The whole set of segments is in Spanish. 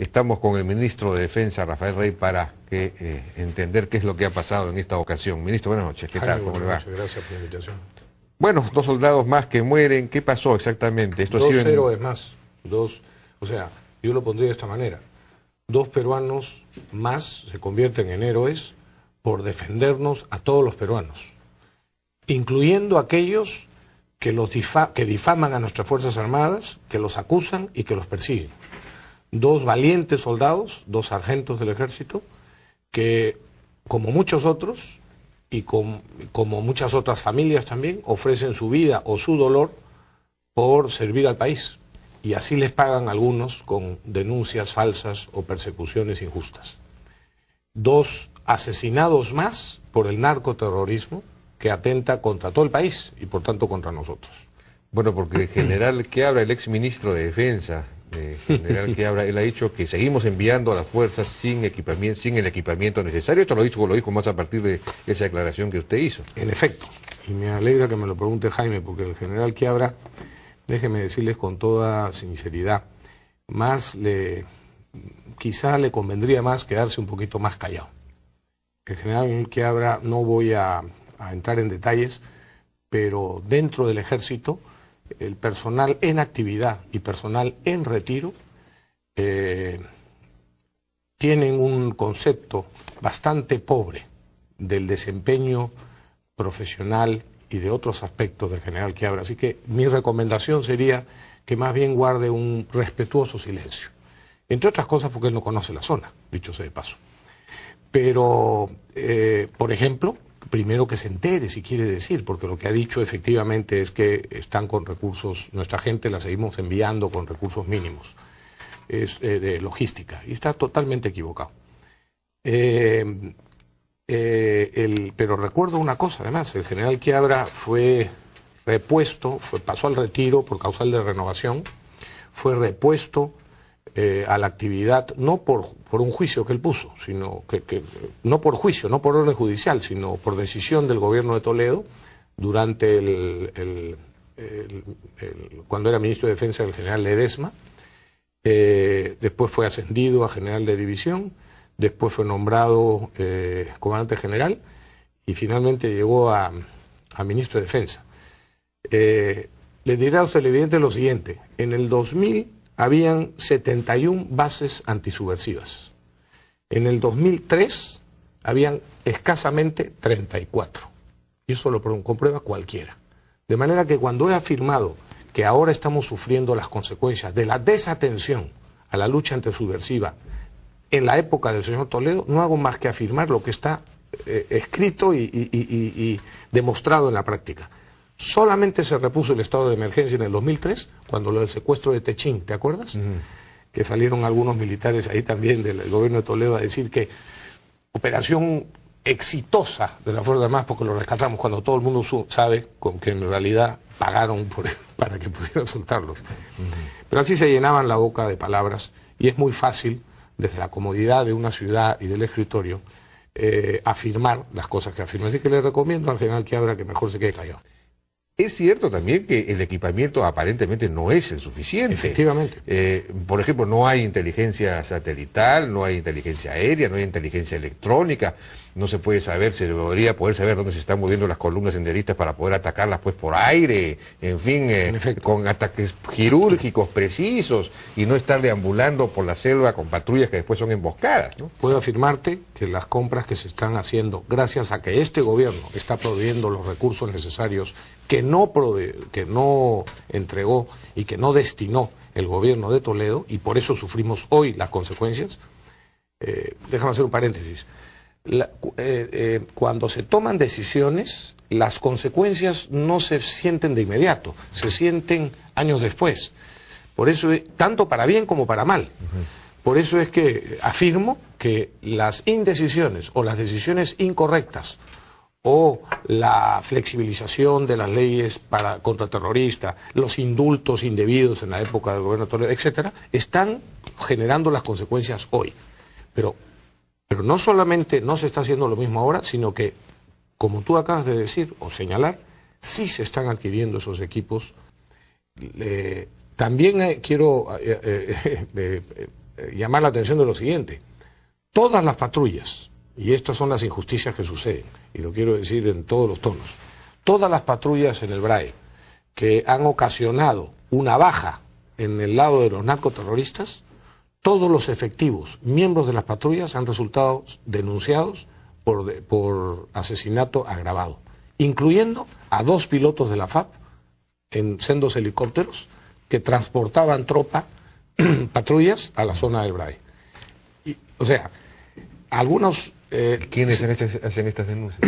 Estamos con el ministro de Defensa, Rafael Rey, para entender qué es lo que ha pasado en esta ocasión. Ministro, buenas noches. ¿Qué tal? ¿Cómo le va? Gracias por la invitación. Bueno, 2 soldados más que mueren. ¿Qué pasó exactamente? Esto 2 héroes más. O sea, yo lo pondría de esta manera. 2 peruanos más se convierten en héroes por defendernos a todos los peruanos, incluyendo aquellos que difaman a nuestras Fuerzas Armadas, que los acusan y que los persiguen. 2 valientes soldados, 2 sargentos del ejército, que como muchos otros y como muchas otras familias también, ofrecen su vida o su dolor por servir al país. Y así les pagan algunos con denuncias falsas o persecuciones injustas. 2 asesinados más por el narcoterrorismo que atenta contra todo el país y por tanto contra nosotros. Bueno, porque el general Quiabra, el exministro de Defensa, general Quiabra, él ha dicho que seguimos enviando a las fuerzas sin el equipamiento necesario. Esto lo dijo más a partir de esa declaración que usted hizo. En efecto, y me alegra que me lo pregunte Jaime, porque el general Quiabra, déjeme decirles con toda sinceridad, quizá le convendría más quedarse un poquito más callado. El general Quiabra, no voy a entrar en detalles, pero dentro del ejército, el personal en actividad y personal en retiro tienen un concepto bastante pobre del desempeño profesional y de otros aspectos del general Quiabra. Así que mi recomendación sería que más bien guarde un respetuoso silencio. Entre otras cosas porque él no conoce la zona, dicho sea de paso. Pero, por ejemplo, primero que se entere si quiere decir, porque lo que ha dicho efectivamente es que están con recursos, nuestra gente la seguimos enviando con recursos mínimos, es de logística, y está totalmente equivocado. Pero recuerdo una cosa además, el general Quiabra fue repuesto, pasó al retiro por causal de renovación, fue repuesto a la actividad, no por un juicio que él puso, sino no por juicio, no por orden judicial, sino por decisión del gobierno de Toledo, durante cuando era ministro de Defensa del general Ledesma. Después fue ascendido a general de división, después fue nombrado comandante general y finalmente llegó a ministro de Defensa. Le diré a los televidentes lo siguiente: en el 2000 habían 71 bases antisubversivas. En el 2003 habían escasamente 34. Y eso lo comprueba cualquiera. De manera que cuando he afirmado que ahora estamos sufriendo las consecuencias de la desatención a la lucha antisubversiva en la época del señor Toledo, no hago más que afirmar lo que está escrito y demostrado en la práctica. Solamente se repuso el estado de emergencia en el 2003, cuando lo del secuestro de Techín, ¿te acuerdas? Que salieron algunos militares ahí también del gobierno de Toledo a decir que operación exitosa de la Fuerza Armada porque lo rescatamos, cuando todo el mundo sabe que en realidad pagaron para que pudieran soltarlos. Pero así se llenaban la boca de palabras y es muy fácil, desde la comodidad de una ciudad y del escritorio, afirmar las cosas que afirman. Así que le recomiendo al general Quiabra que mejor se quede callado. Es cierto también que el equipamiento aparentemente no es el suficiente. Efectivamente. Por ejemplo, no hay inteligencia satelital, no hay inteligencia aérea, no hay inteligencia electrónica, no se puede saber, se debería poder saber dónde se están moviendo las columnas senderistas para poder atacarlas pues por aire, en fin, con ataques quirúrgicos precisos y no estar deambulando por la selva con patrullas que después son emboscadas, ¿no? Puedo afirmarte que las compras que se están haciendo, gracias a que este gobierno está proveyendo los recursos necesarios que no entregó y que no destinó el gobierno de Toledo, y por eso sufrimos hoy las consecuencias. Déjame hacer un paréntesis. Cuando se toman decisiones, las consecuencias no se sienten de inmediato, se sienten años después. Por eso, tanto para bien como para mal. Por eso es que afirmo que las indecisiones o las decisiones incorrectas o la flexibilización de las leyes contra terroristas, los indultos indebidos en la época del gobierno de Toledo, etcétera, están generando las consecuencias hoy. Pero no solamente no se está haciendo lo mismo ahora, sino que, como tú acabas de decir o señalar, sí se están adquiriendo esos equipos. También quiero llamar la atención de lo siguiente. Todas las patrullas, y estas son las injusticias que suceden, y lo quiero decir en todos los tonos, todas las patrullas en el BRAE que han ocasionado una baja en el lado de los narcoterroristas, todos los efectivos, miembros de las patrullas, han resultado denunciados por asesinato agravado, incluyendo a 2 pilotos de la FAP en sendos helicópteros que transportaban patrullas a la zona del BRAE. O sea, algunos... ¿Quiénes hacen estas denuncias?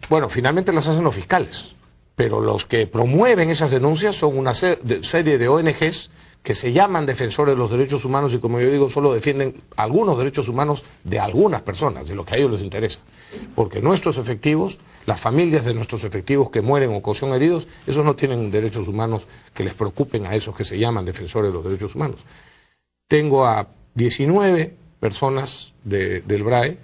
Bueno, finalmente las hacen los fiscales, pero los que promueven esas denuncias son una serie de ONGs que se llaman defensores de los derechos humanos y, como yo digo, solo defienden algunos derechos humanos de algunas personas, de lo que a ellos les interesa. Porque nuestros efectivos, las familias de nuestros efectivos que mueren o que son heridos, esos no tienen derechos humanos que les preocupen a esos que se llaman defensores de los derechos humanos. Tengo a 19 personas del BRAE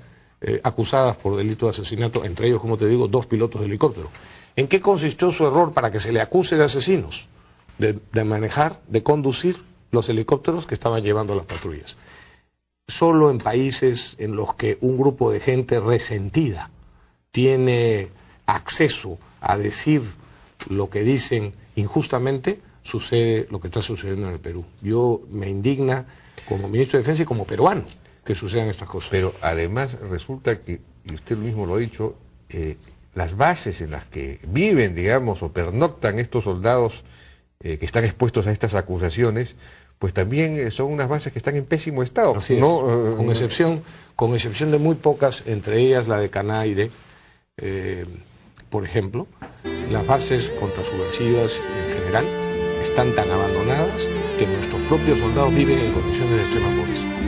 acusadas por delito de asesinato, entre ellos, como te digo, 2 pilotos de helicóptero. ¿En qué consistió su error para que se le acuse de asesinos? De manejar, de conducir los helicópteros que estaban llevando a las patrullas. Solo en países en los que un grupo de gente resentida tiene acceso a decir lo que dicen injustamente, sucede lo que está sucediendo en el Perú. Yo me indigna como ministro de Defensa y como peruano que sucedan estas cosas. Pero además resulta que, y usted mismo lo ha dicho, las bases en las que viven, digamos, o pernoctan estos soldados que están expuestos a estas acusaciones, pues también son unas bases que están en pésimo estado. Así ¿no? Es. Con excepción de muy pocas, entre ellas la de Canaire, por ejemplo, las bases contrasubversivas en general están tan abandonadas que nuestros propios soldados viven en condiciones de extrema pobreza.